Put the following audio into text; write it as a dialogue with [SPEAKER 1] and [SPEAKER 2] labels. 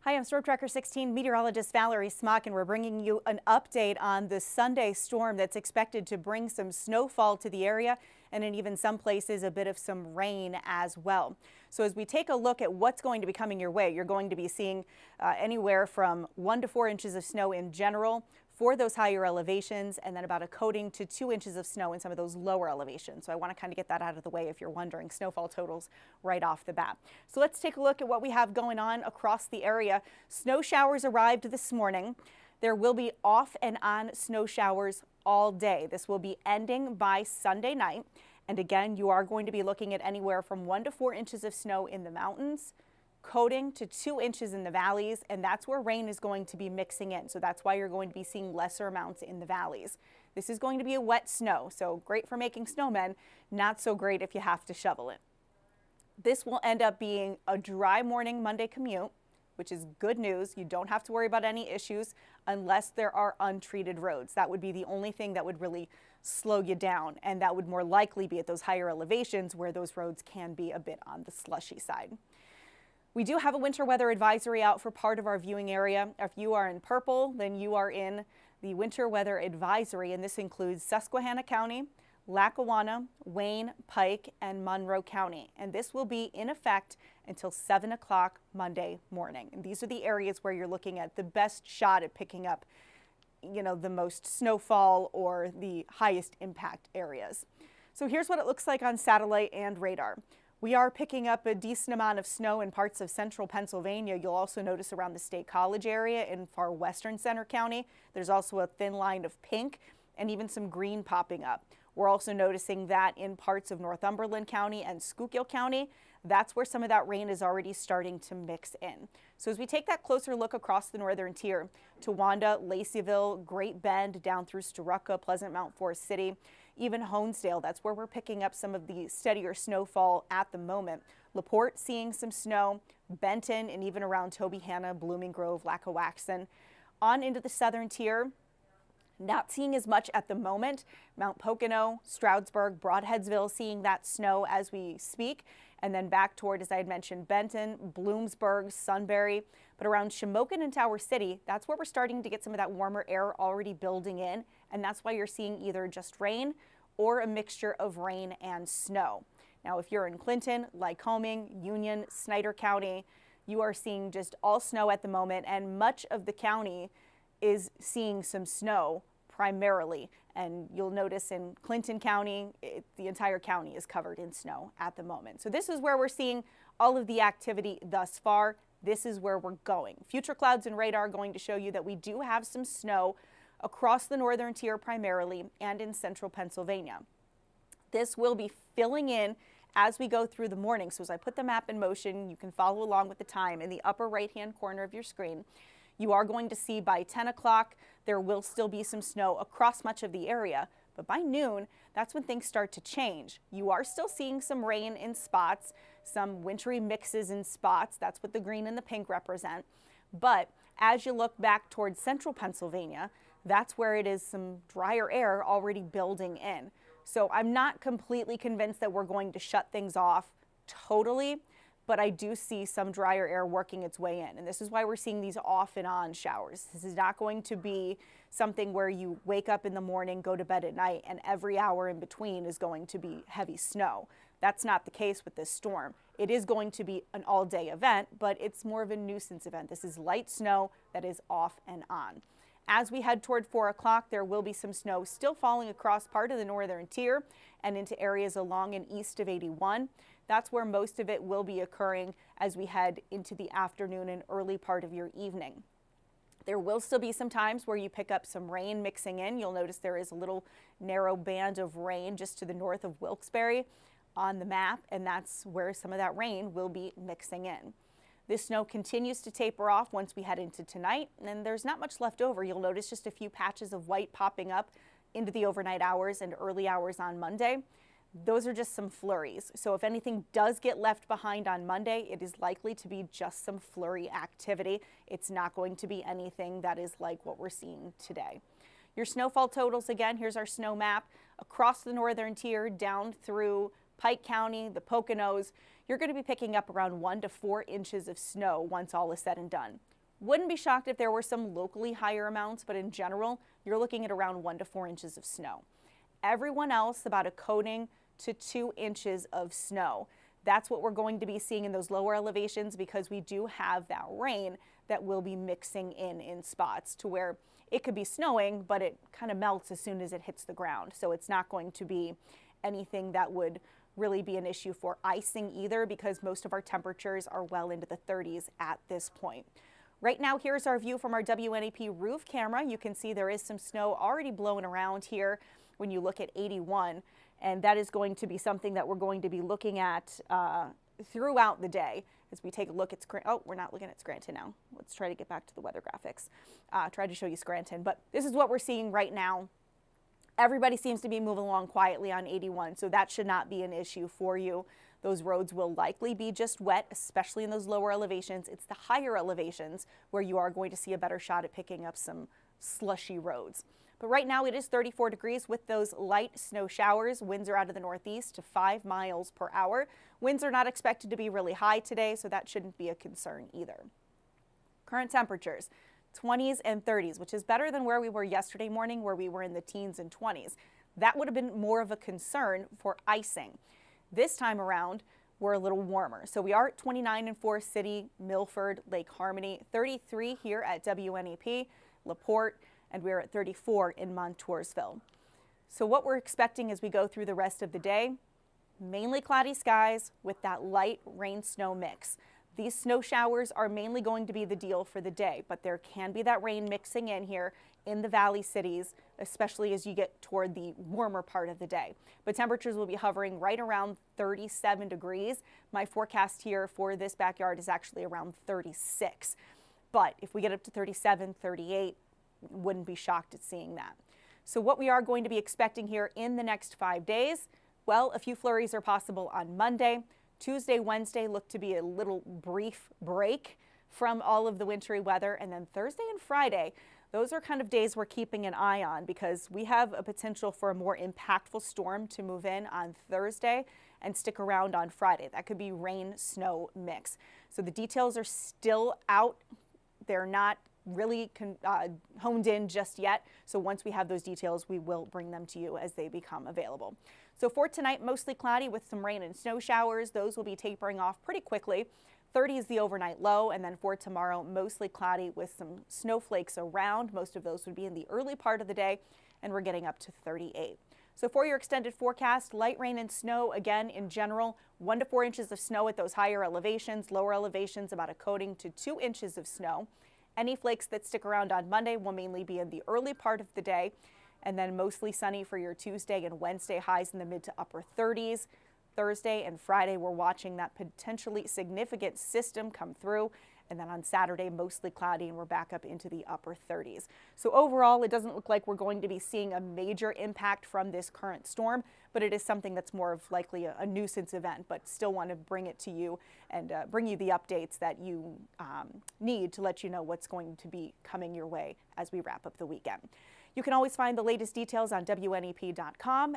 [SPEAKER 1] Hi, I'm Storm Tracker 16 meteorologist Valerie Smock, and we're bringing you an update on the Sunday storm that's expected to bring some snowfall to the area and in even some places a bit of some rain as well. So as we take a look at what's going to be coming your way, you're going to be seeing anywhere from 1 to 4 inches of snow in general for those higher elevations, and then about a coating to 2 inches of snow in some of those lower elevations. So I want to kind of get that out of the way if you're wondering snowfall totals right off the bat. So let's take a look at what we have going on across the area. Snow showers arrived this morning. There will be off and on snow showers all day. This will be ending by Sunday night. And again, you are going to be looking at anywhere from 1 to 4 inches of snow in the mountains, coating to 2 inches in the valleys, and that's where rain is going to be mixing in. So that's why you're going to be seeing lesser amounts in the valleys. This is going to be a wet snow, so great for making snowmen, not so great if you have to shovel it. This will end up being a dry morning Monday commute, which is good news. You don't have to worry about any issues unless there are untreated roads. That would be the only thing that would really slow you down, and that would more likely be at those higher elevations where those roads can be a bit on the slushy side. We do have a winter weather advisory out for part of our viewing area. If you are in purple, then you are in the winter weather advisory, and this includes Susquehanna County, Lackawanna, Wayne, Pike, and Monroe County. And this will be in effect until 7 o'clock Monday morning. And these are the areas where you're looking at the best shot at picking up, the most snowfall or the highest impact areas. So here's what it looks like on satellite and radar. We are picking up a decent amount of snow in parts of central Pennsylvania. You'll also notice around the State College area in far western Center County. There's also a thin line of pink and even some green popping up. We're also noticing that in parts of Northumberland County and Schuylkill County. That's where some of that rain is already starting to mix in. So as we take that closer look across the northern tier, Towanda, Laceyville, Great Bend, down through Storuca, Pleasant Mount Forest City, even Honesdale, that's where we're picking up some of the steadier snowfall at the moment. LaPorte seeing some snow, Benton, and even around Tobyhanna, Blooming Grove, Lackawaxen. On into the southern tier, not seeing as much at the moment. Mount Pocono, Stroudsburg, Broadheadsville seeing that snow as we speak. And then back toward, as I had mentioned, Benton, Bloomsburg, Sunbury. But around Shamokin and Tower City, that's where we're starting to get some of that warmer air already building in. And that's why you're seeing either just rain or a mixture of rain and snow. Now, if you're in Clinton, Lycoming, Union, Snyder County, you are seeing just all snow at the moment. And much of the county is seeing some snow primarily. And you'll notice in Clinton County, the entire county is covered in snow at the moment. So this is where we're seeing all of the activity thus far. This is where we're going. Future clouds and radar are going to show you that we do have some snow across the northern tier primarily and in central Pennsylvania. This will be filling in as we go through the morning. So as I put the map in motion, you can follow along with the time in the upper right-hand corner of your screen. You are going to see by 10 o'clock, there will still be some snow across much of the area, but by noon, that's when things start to change. You are still seeing some rain in spots, some wintry mixes in spots. That's what the green and the pink represent. But as you look back towards central Pennsylvania, that's where it is some drier air already building in. So I'm not completely convinced that we're going to shut things off totally, but I do see some drier air working its way in. And this is why we're seeing these off and on showers. This is not going to be something where you wake up in the morning, go to bed at night, and every hour in between is going to be heavy snow. That's not the case with this storm. It is going to be an all-day event, but it's more of a nuisance event. This is light snow that is off and on. As we head toward 4 o'clock, there will be some snow still falling across part of the northern tier and into areas along and east of 81. That's where most of it will be occurring as we head into the afternoon and early part of your evening. There will still be some times where you pick up some rain mixing in. You'll notice there is a little narrow band of rain just to the north of Wilkes-Barre on the map, and that's where some of that rain will be mixing in. This snow continues to taper off once we head into tonight, and there's not much left over. You'll notice just a few patches of white popping up into the overnight hours and early hours on Monday. Those are just some flurries. So if anything does get left behind on Monday, it is likely to be just some flurry activity. It's not going to be anything that is like what we're seeing today. Your snowfall totals, again, here's our snow map across the northern tier down through Pike County, the Poconos. You're going to be picking up around 1 to 4 inches of snow once all is said and done. Wouldn't be shocked if there were some locally higher amounts, but in general, you're looking at around 1 to 4 inches of snow. Everyone else, about a coating to 2 inches of snow. That's what we're going to be seeing in those lower elevations because we do have that rain that will be mixing in spots to where it could be snowing, but it kind of melts as soon as it hits the ground. So it's not going to be anything that would really be an issue for icing either because most of our temperatures are well into the 30s at this point. Right now, here's our view from our WNEP roof camera. You can see there is some snow already blowing around here when you look at 81, and that is going to be something that we're going to be looking at throughout the day as we take a look at Scranton. Oh, we're not looking at Scranton now. Let's try to get back to the weather graphics. Try to show you Scranton, but this is what we're seeing right now. Everybody seems to be moving along quietly on 81, so that should not be an issue for you. Those roads will likely be just wet, especially in those lower elevations. It's the higher elevations where you are going to see a better shot at picking up some slushy roads. But right now it is 34 degrees with those light snow showers. Winds are out of the northeast to 5 miles per hour. Winds are not expected to be really high today, so that shouldn't be a concern either. Current temperatures, 20s and 30s, which is better than where we were yesterday morning where we were in the teens and 20s. That would have been more of a concern for icing. This time around, we're a little warmer. So we are at 29 in Forest City, Milford, Lake Harmony, 33 here at WNEP, LaPorte, and we're at 34 in Montoursville. So what we're expecting as we go through the rest of the day, mainly cloudy skies with that light rain-snow mix. These snow showers are mainly going to be the deal for the day, but there can be that rain mixing in here in the valley cities, especially as you get toward the warmer part of the day. But temperatures will be hovering right around 37 degrees. My forecast here for this backyard is actually around 36. But if we get up to 37, 38, wouldn't be shocked at seeing that. So what we are going to be expecting here in the next 5 days, well, a few flurries are possible on Monday. Tuesday, Wednesday look to be a little brief break from all of the wintry weather. And then Thursday and Friday, those are kind of days we're keeping an eye on because we have a potential for a more impactful storm to move in on Thursday and stick around on Friday. That could be rain-snow mix. So the details are still out. They're not really honed in just yet. So once we have those details, we will bring them to you as they become available. So for tonight, mostly cloudy with some rain and snow showers. Those will be tapering off pretty quickly. 30 is the overnight low, and then for tomorrow, mostly cloudy with some snowflakes around. Most of those would be in the early part of the day, and we're getting up to 38. So for your extended forecast, light rain and snow again in general, 1 to 4 inches of snow at those higher elevations, lower elevations about a coating to 2 inches of snow. Any flakes that stick around on Monday will mainly be in the early part of the day, and then mostly sunny for your Tuesday and Wednesday, highs in the mid to upper 30s. Thursday and Friday, we're watching that potentially significant system come through. And then on Saturday, mostly cloudy, and we're back up into the upper 30s. So overall, it doesn't look like we're going to be seeing a major impact from this current storm, but it is something that's more of likely a nuisance event, but still want to bring it to you and bring you the updates that you need to let you know what's going to be coming your way as we wrap up the weekend. You can always find the latest details on WNEP.com.